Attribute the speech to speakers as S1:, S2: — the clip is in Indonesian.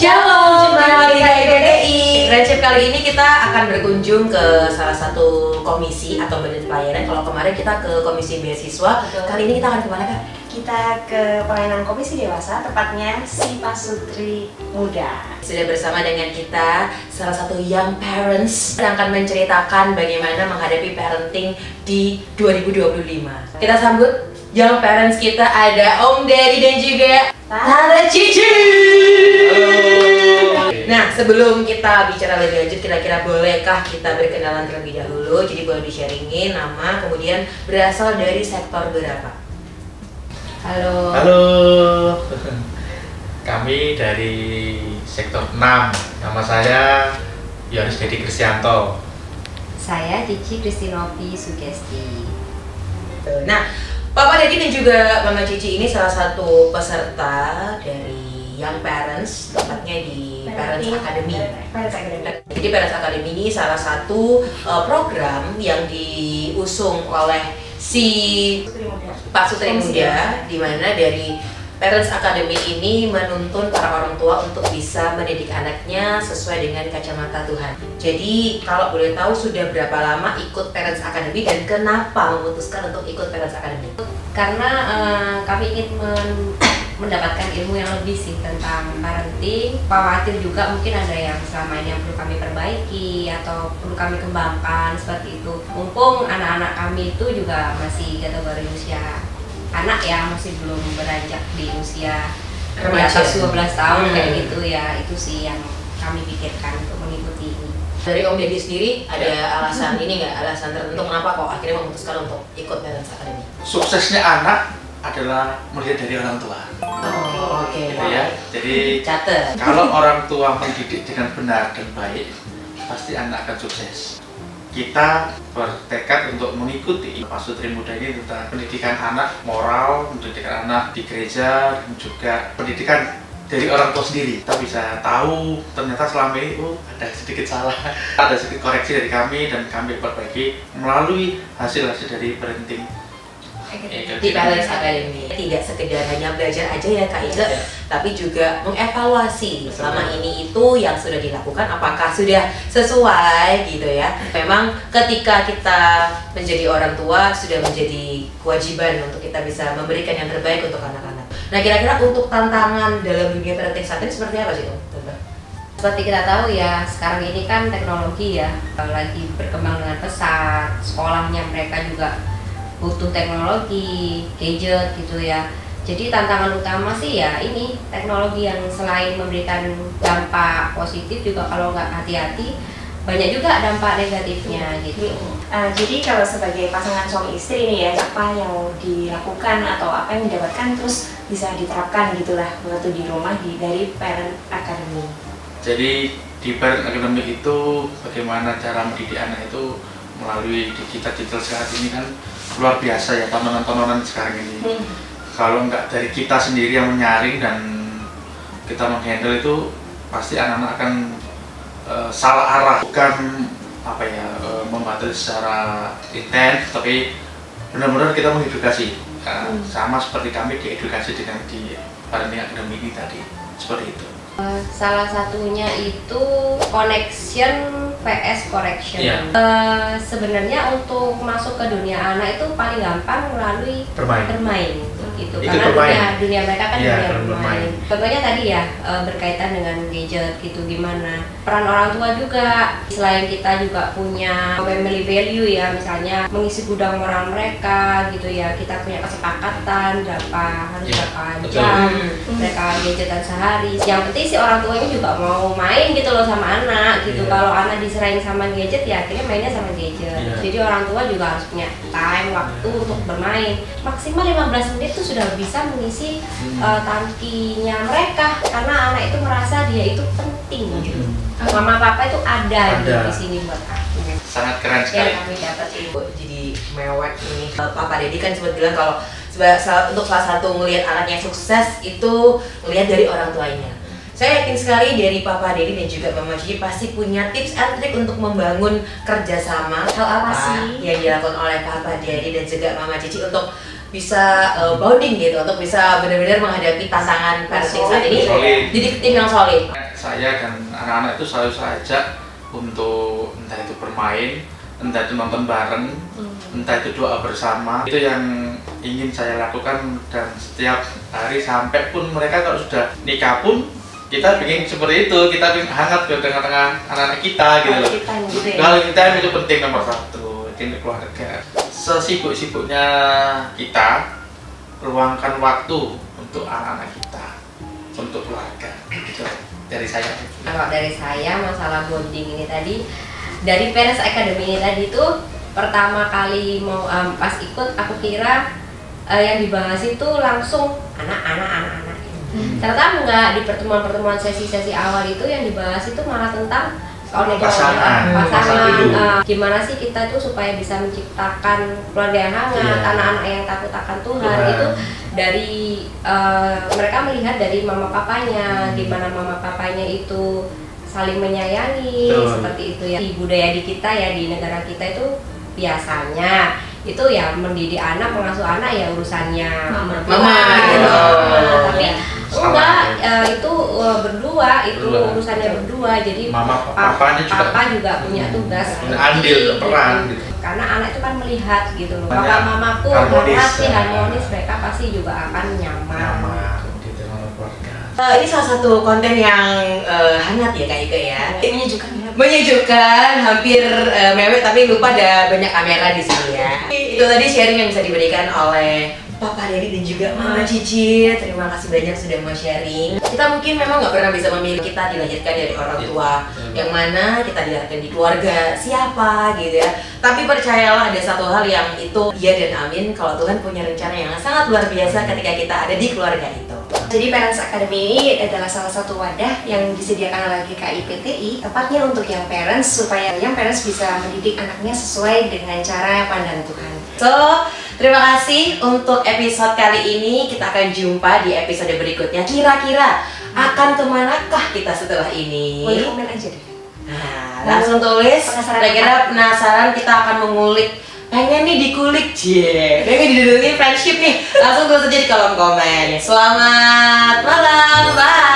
S1: Shalom, jumpa lagi di PDI. Friendship kali ini kita akan berkunjung ke salah satu komisi atau badan pelayanan. Kalau kemarin kita ke komisi beasiswa, kali ini kita akan kemana Kak?
S2: Kita ke pelayanan komisi dewasa, tepatnya si Pasutri Muda.
S1: Sudah bersama dengan kita salah satu young parents yang akan menceritakan bagaimana menghadapi parenting di 2025. Kita sambut young parents kita, ada Om Deddy dan juga Tante Cici. Nah, sebelum kita bicara lebih lanjut, kira-kira bolehkah kita berkenalan terlebih dahulu? Jadi boleh di-sharingin nama, kemudian berasal dari sektor berapa? Halo.
S3: Halo. Kami dari sektor 6. Nama saya Yohanes Deddy Kristianto.
S4: Saya Cici Kristinovi Sugesti.
S1: Nah, Papa Deddy dan juga Mama Cici ini salah satu peserta dari Young Parents, tepatnya di Parents Academy. Jadi Parents Academy ini salah satu program yang diusung oleh si Pak Sutri Muda, di mana dari Parents Academy ini menuntun para orang tua untuk bisa mendidik anaknya sesuai dengan kacamata Tuhan. Jadi kalau boleh tahu sudah berapa lama ikut Parents Academy dan kenapa memutuskan untuk ikut Parents Academy?
S4: Karena kami ingin mendapatkan ilmu yang lebih sih tentang parenting. Khawatir juga mungkin ada yang selama ini yang perlu kami perbaiki atau perlu kami kembangkan seperti itu. Mumpung anak-anak kami itu juga masih kategori usia anak ya, masih belum beranjak di usia di atas 12 tahun kayak gitu ya. Itu sih yang kami pikirkan untuk mengikuti ini.
S1: Dari Om Deddy sendiri ada alasan ini nggak, alasan tertentu kenapa kok akhirnya memutuskan untuk ikut Parents Academy?
S3: Suksesnya anak adalah melihat dari orang tua.
S1: Oh, oke.
S3: Gitu ya. Jadi
S1: Catat.
S3: kalau orang tua mendidik dengan benar dan baik, pasti anak akan sukses. Kita bertekad untuk mengikuti Pak Sutri Muda ini tentang pendidikan anak, moral, pendidikan anak di gereja, dan juga pendidikan dari orang tua sendiri. Kita bisa tahu ternyata selama ini ada sedikit salah, ada sedikit koreksi dari kami dan kami perbaiki melalui hasil-hasil dari parenting
S1: Di Parents Academy tidak sekedar hanya belajar aja ya Kak Ige, tapi juga mengevaluasi selama ini itu yang sudah dilakukan apakah sudah sesuai gitu ya. Memang ketika kita menjadi orang tua sudah menjadi kewajiban untuk kita bisa memberikan yang terbaik untuk anak-anak. Nah, kira-kira untuk tantangan dalam dunia parenting saat ini seperti apa sih Om?
S4: Seperti kita tahu ya, sekarang ini kan teknologi ya lagi berkembang dengan pesat. Sekolahnya mereka juga butuh teknologi, gadget gitu ya. Jadi tantangan utama sih ya ini teknologi yang selain memberikan dampak positif juga kalau nggak hati-hati banyak juga dampak negatifnya gitu.
S2: Jadi kalau sebagai pasangan suami istri ini ya, apa yang dilakukan atau apa yang didapatkan terus bisa diterapkan gitulah waktu di rumah dari Parent Academy.
S3: Jadi di Parent Academy itu bagaimana cara mendidik anak itu melalui digital saat ini kan luar biasa ya, tontonan-tontonan sekarang ini. Kalau nggak dari kita sendiri yang menyaring dan kita menghandle itu pasti anak-anak akan salah arah, bukan apa ya membatasi secara intens, tapi benar-benar kita mengedukasi. Sama seperti kami diedukasi dengan di Parenting Academy ini tadi, seperti itu.
S4: Salah satunya itu connection PS correction. Sebenarnya untuk masuk ke dunia anak itu paling gampang melalui bermain gitu. Karena dunia mereka kan dunia bermain. Contohnya tadi ya berkaitan dengan gadget gitu, gimana peran orang tua juga. Selain kita juga punya family value ya, misalnya mengisi gudang moral mereka gitu ya, kita punya kesepakatan berapa jam mereka gadgetan sehari. Yang penting si orang tuanya juga mau main gitu loh sama anak gitu. Kalau anak diserahin sama gadget ya akhirnya mainnya sama gadget. Jadi orang tua juga harus punya time, waktu untuk bermain. Maksimal 15 menit tuh sudah bisa mengisi tangkinya mereka, karena anak itu merasa dia itu penting. Mama papa itu ada di sini buat aku.
S3: Sangat keren sekali.
S4: Yang kami dapat itu.
S1: Jadi mewek ini. Papa Deddy kan sempat bilang kalau untuk salah satu melihat anaknya sukses itu melihat dari orang tuanya. Saya yakin sekali dari Papa Deddy dan juga Mama Cici pasti punya tips and trik untuk membangun kerjasama. Hal apa sih yang dilakukan oleh Papa Deddy dan juga Mama Cici untuk bisa bonding gitu, untuk bisa benar-benar menghadapi tantangan parenting saat ini. Jadi tim yang solid.
S3: saya dan anak-anak itu selalu saya ajak untuk entah itu bermain, entah itu nonton bareng, entah itu doa bersama. Itu yang ingin saya lakukan, dan setiap hari sampai pun mereka kalau sudah nikah pun kita ingin seperti itu, kita ingin hangat di tengah-tengah anak-anak kita gitu loh. Kalau kita itu penting nomor satu, ini keluarga. Sesibuk-sibuknya kita luangkan waktu untuk anak-anak kita, untuk keluarga. Gitu dari saya.
S4: Kalau dari saya masalah bonding ini tadi, dari Parents Academy ini tadi tuh pertama kali mau pas ikut aku kira yang dibahas itu langsung anak-anak. Ternyata enggak, di pertemuan-pertemuan sesi-sesi awal itu yang dibahas itu malah tentang
S3: pasangan.
S4: Gimana sih kita itu supaya bisa menciptakan keluarga yang hangat, anak-anak yang takut akan Tuhan. Itu dari mereka melihat dari mama papanya, gimana mama papanya itu saling menyayangi, seperti itu ya. Di budaya di kita ya, di negara kita itu biasanya itu ya mendidik anak, mengasuh anak ya urusannya
S1: mama gitu.
S4: Tapi enggak, itu berdua, itu urusannya berdua. Jadi papa juga punya tugas,
S3: andil peran gitu.
S4: Karena anak itu kan melihat gitu loh, papa mamaku harmonis, mereka pasti juga akan nyaman.
S1: Ini salah satu konten yang hangat ya Kak Ike ya.
S2: Menyejukkan ya.
S1: Menyejukkan, hampir mewek tapi lupa ada banyak kamera di sini ya. Itu tadi sharing yang bisa diberikan oleh Papa Dedi dan juga Mama Cici. Terima kasih banyak sudah mau sharing. Kita mungkin memang nggak pernah bisa memilih, kita dilahirkan dari orang tua yang mana, kita dilahirkan di keluarga siapa gitu ya. Tapi percayalah ada satu hal yang itu iya dan amin, kalau Tuhan punya rencana yang sangat luar biasa ketika kita ada di keluarga itu.
S2: Jadi Parents Academy ini adalah salah satu wadah yang disediakan oleh GKI PTI, tepatnya untuk yang parents, supaya yang parents bisa mendidik anaknya sesuai dengan cara pandang Tuhan.
S1: So, terima kasih untuk episode kali ini. Kita akan jumpa di episode berikutnya. Kira-kira akan kemanakah kita setelah ini?
S2: Boleh komen aja deh.
S1: Nah, langsung tulis. Kira-kira penasaran, kita akan mengulik. Pengen nih dikulik, pengen didudukin friendship nih. Langsung tulis aja di kolom komen. Selamat malam, bye.